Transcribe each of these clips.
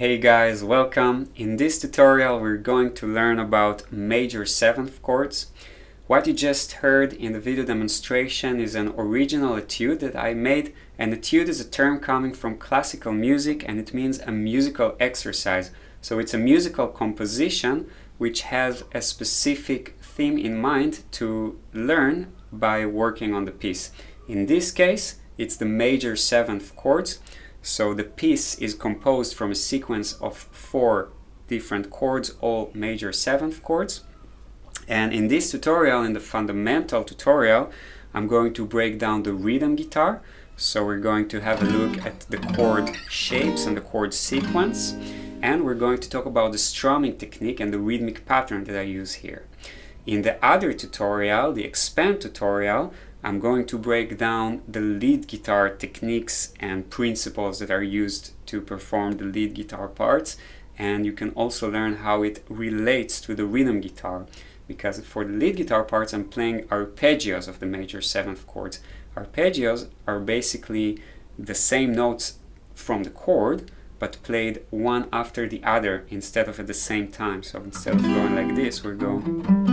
Hey guys, welcome. In this tutorial we're going to learn about major seventh chords. What you just heard in the video demonstration is an original etude that I made. An etude is a term coming from classical music and it means a musical exercise. So it's a musical composition which has a specific theme in mind to learn by working on the piece. In this case, it's the major seventh chords. So the piece is composed from a sequence of 4 different chords, all major seventh chords. And in this tutorial, in the fundamental tutorial, I'm going to break down the rhythm guitar. So we're going to have a look at the chord shapes and the chord sequence. And we're going to talk about the strumming technique and the rhythmic pattern that I use here. In the other tutorial, the expand tutorial, I'm going to break down the lead guitar techniques and principles that are used to perform the lead guitar parts, and you can also learn how it relates to the rhythm guitar, because for the lead guitar parts I'm playing arpeggios of the major seventh chords. Arpeggios are basically the same notes from the chord but played one after the other instead of at the same time. So instead of going like this, we're going.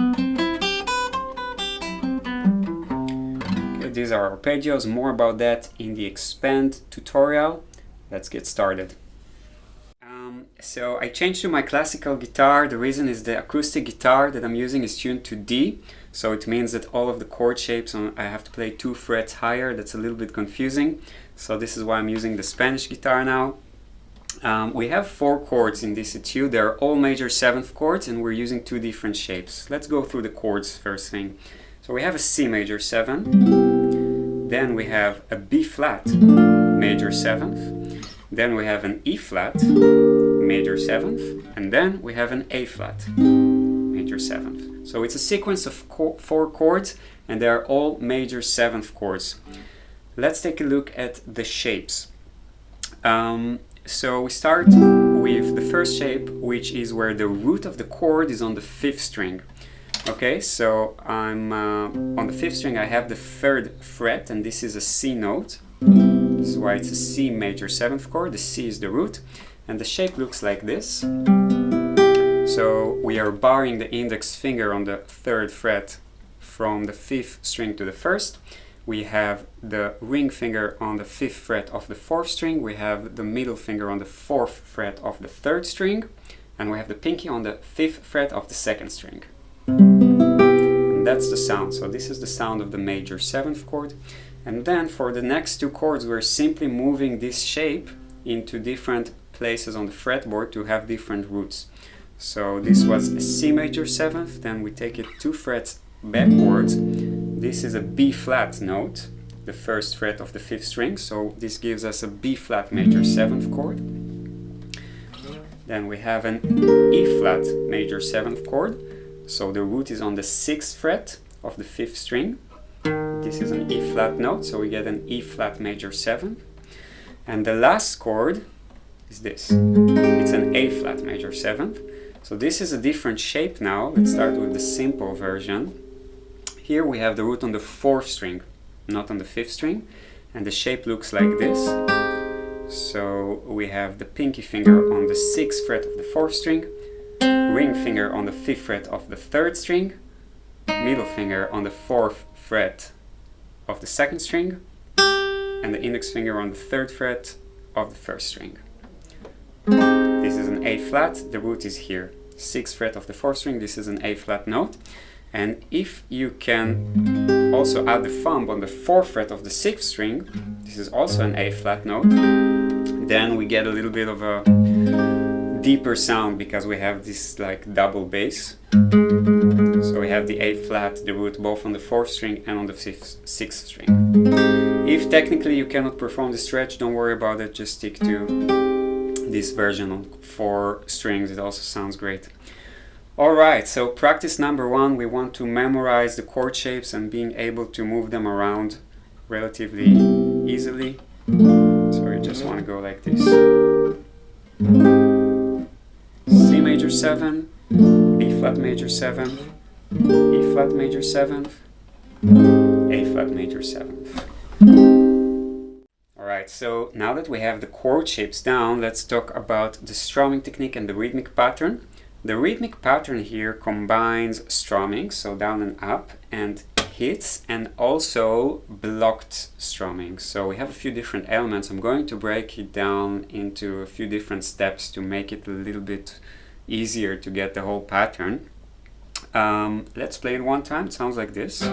These are arpeggios. More about that in the expand tutorial. Let's get started. So I changed to my classical guitar. The reason is the acoustic guitar that I'm using is tuned to D. So it means that all of the chord shapes, I have to play 2 frets higher. That's a little bit confusing. So this is why I'm using the Spanish guitar now. We have 4 chords in this etude. They're all major seventh chords and we're using 2 different shapes. Let's go through the chords first thing. So we have a C major 7, then we have a B flat major 7th, then we have an E flat major 7th, and then we have an A flat major 7th. So it's a sequence of 4 chords and they are all major 7th chords. Let's take a look at the shapes. So we start with the first shape, which is where the root of the chord is on the 5th string. Okay, so I'm on the 5th string. I have the 3rd fret, and this is a C note. This is why it's a C major 7th chord. The C is the root, and the shape looks like this. So we are barring the index finger on the 3rd fret from the 5th string to the 1st. We have the ring finger on the 5th fret of the 4th string. We have the middle finger on the 4th fret of the 3rd string, and we have the pinky on the 5th fret of the 2nd string. And that's the sound. So this is the sound of the major 7th chord. And then for the next 2 chords, we're simply moving this shape into different places on the fretboard to have different roots. So this was a C major 7th, then we take it 2 frets backwards. This is a B flat note, the 1st fret of the 5th string. So this gives us a B flat major 7th chord. Then we have an E flat major 7th chord. So the root is on the 6th fret of the 5th string. This is an E flat note, so we get an E flat major 7. And the last chord is this. It's an A flat major 7th. So this is a different shape now. Let's start with the simple version. Here we have the root on the 4th string, not on the 5th string. And the shape looks like this. So we have the pinky finger on the 6th fret of the 4th string, ring finger on the 5th fret of the 3rd string, middle finger on the 4th fret of the 2nd string, and the index finger on the 3rd fret of the 1st string. This is an A flat, the root is here. 6th fret of the 4th string, this is an A flat note. And if you can also add the thumb on the 4th fret of the 6th string, this is also an A flat note, then we get a little bit of a deeper sound because we have this like double bass. So we have the A flat, the root both on the 4th string and on the 6th string. If technically you cannot perform the stretch, don't worry about it, just stick to this version on 4 strings, it also sounds great. Alright, so practice number 1, we want to memorize the chord shapes and being able to move them around relatively easily. So you just want to go like this. C major 7, B flat major 7, E flat major 7, A flat major 7. Alright, Alright, so now that we have the chord shapes down, let's talk about the strumming technique and the rhythmic pattern. The rhythmic pattern here combines strumming, so down and up, and hits, and also blocked strumming. So we have a few different elements. I'm going to break it down into a few different steps to make it a little bit easier to get the whole pattern. Let's play it one time. It sounds like this.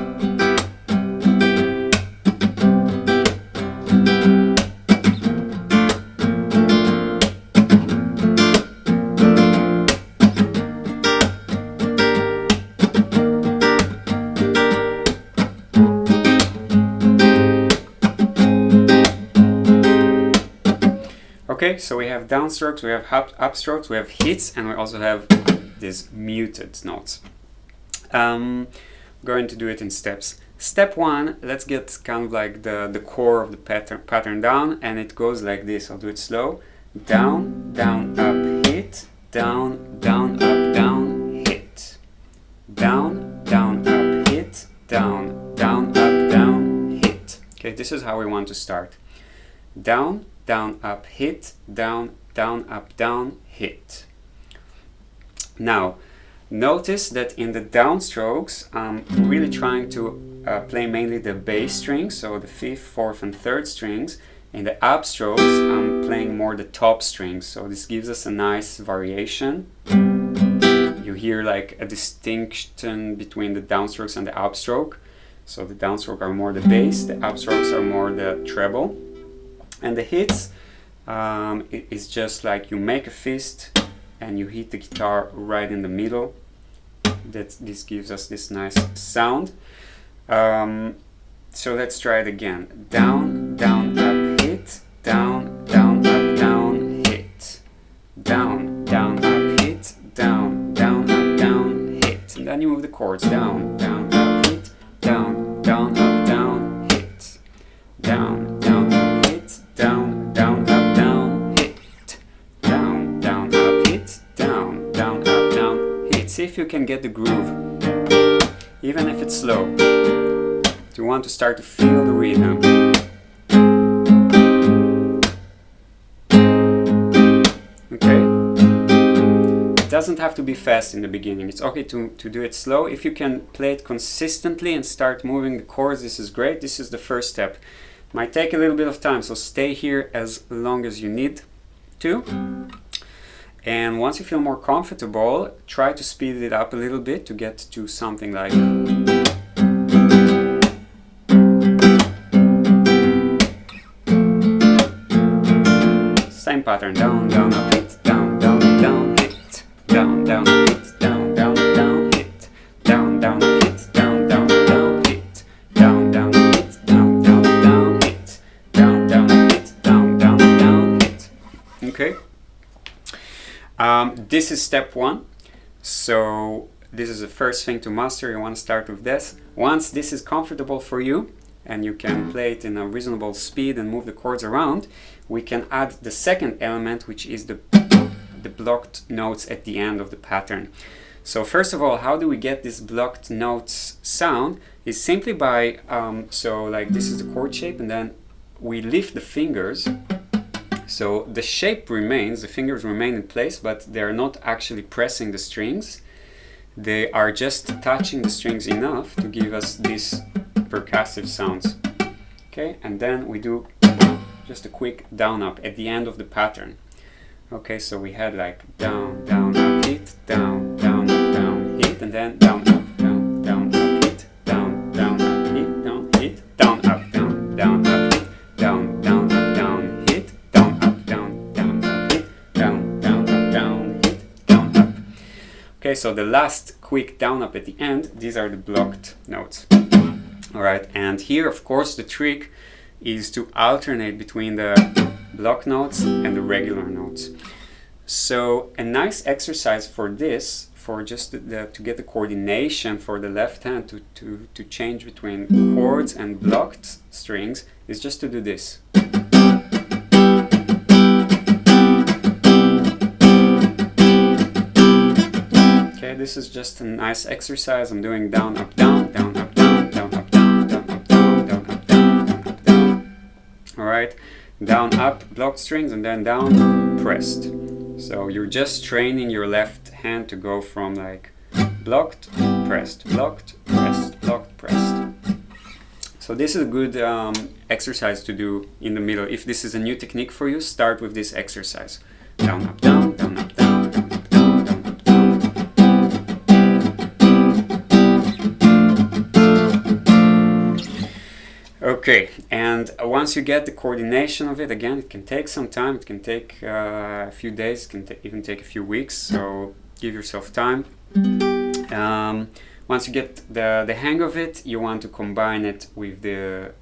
Okay, so we have downstrokes, we have upstrokes, we have hits, and we also have these muted notes. I'm going to do it in steps. Step one, let's get kind of like the core of the pattern down, and it goes like this. I'll do it slow. Down, down, up, hit, down, down, up, down, hit. Down, down, up, hit, down, down, up, down, hit. Okay, this is how we want to start. Down, down, up, hit, down, down, up, down, hit. Now, notice that in the downstrokes, I'm really trying to play mainly the bass strings, so the 5th, 4th, and 3rd strings. In the upstrokes, I'm playing more the top strings, so this gives us a nice variation. You hear like a distinction between the downstrokes and the upstroke. So the downstroke are more the bass, the upstrokes are more the treble. And the hits is just like you make a fist and you hit the guitar right in the middle. This gives us this nice sound. So let's try it again. Down, down, up, hit. Down, down, up, down, hit. Down, down, up, hit. Down, down, up, down, hit. And then you move the chords. Down, down, up, hit. Down, down, up, down, hit. Down, down, up, hit. Down, down, up, down, hit. Down, down, up, hit. Down, down, up, down, hit. See if you can get the groove, even if it's slow. You want to start to feel the rhythm. Okay? It doesn't have to be fast in the beginning. It's okay to do it slow. If you can play it consistently and start moving the chords, this is great. This is the first step. Might take a little bit of time, so stay here as long as you need to. And once you feel more comfortable, try to speed it up a little bit to get to something like... Same pattern. Down, down, up, hit. Down, down, down, hit. Down, down, hit. Down, down, down, hit. Down, down, hit. Down, down, down, hit. Down, down, hit. Down, down, down, hit. Down, down, hit. Down, down, down, hit. Okay. This is step one. So this is the first thing to master. You want to start with this. Once this is comfortable for you and you can play it in a reasonable speed and move the chords around, we can add the second element, which is the blocked notes at the end of the pattern. So first of all, how do we get this blocked notes sound? Is simply by, so like this is the chord shape, and then we lift the fingers. So the shape remains, the fingers remain in place, but they are not actually pressing the strings. They are just touching the strings enough to give us these percussive sounds. Okay, and then we do just a quick down up at the end of the pattern. Okay, so we had like down, down, up, hit, down, down, up, down, hit, and then down, up, down, down, up, hit, down, down, up, hit, down, hit, down, up, down, down, up, hit, down, down, up, down, hit, down, up, down, down, up, hit, down, down, up, down, hit, down, up. Okay, so the last quick down up at the end, these are the blocked notes. Alright, and here of course the trick is to alternate between the block notes and the regular notes. So a nice exercise for this, for just to get the coordination for the left hand to change between chords and blocked strings, is just to do this. Okay, this is just a nice exercise. I'm doing down, up, down, up, down, down, up, down, down, up, down, down, up, down, down, up, down. Alright, down, up, blocked strings, and then down, pressed. So you're just training your left hand to go from like blocked, pressed, blocked, pressed, blocked, pressed. So this is a good exercise to do in the middle. If this is a new technique for you, start with this exercise. Down, up, down, down, up, down, down, up, down, down, up, down. Okay, and once you get the coordination of it, again, it can take some time. It can take a few days, it can even take a few weeks, so give yourself time. Once you get the hang of it, you want to combine it with the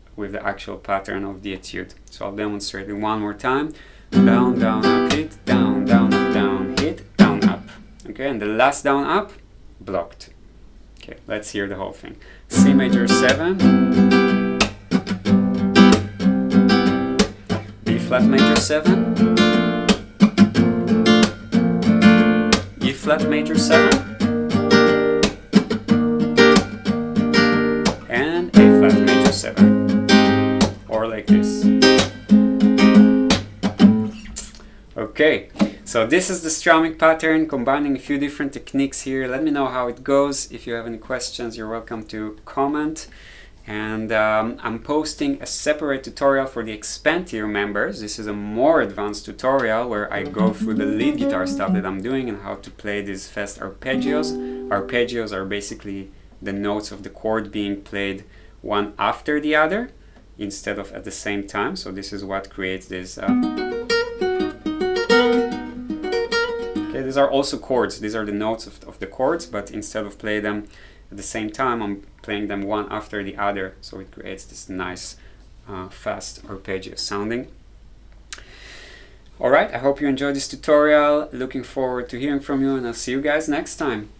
actual pattern of the etude. So I'll demonstrate it one more time. Down, down, up, hit, down, down, up, down, hit, down, up. Okay, and the last down, up, blocked. Okay, let's hear the whole thing. C major 7, B flat major 7, E flat major 7, and A flat major 7, or like this. Okay, so this is the strumming pattern, combining a few different techniques here. Let me know how it goes. If you have any questions, you're welcome to comment. And I'm posting a separate tutorial for the Expand tier members. This is a more advanced tutorial where I go through the lead guitar stuff that I'm doing and how to play these fast arpeggios. Arpeggios are basically the notes of the chord being played one after the other instead of at the same time. So this is what creates this. Okay, these are also chords. These are the notes of the chords, but instead of playing them at the same time, I'm playing them one after the other. So it creates this nice, fast arpeggio sounding. Alright, I hope you enjoyed this tutorial. Looking forward to hearing from you, and I'll see you guys next time.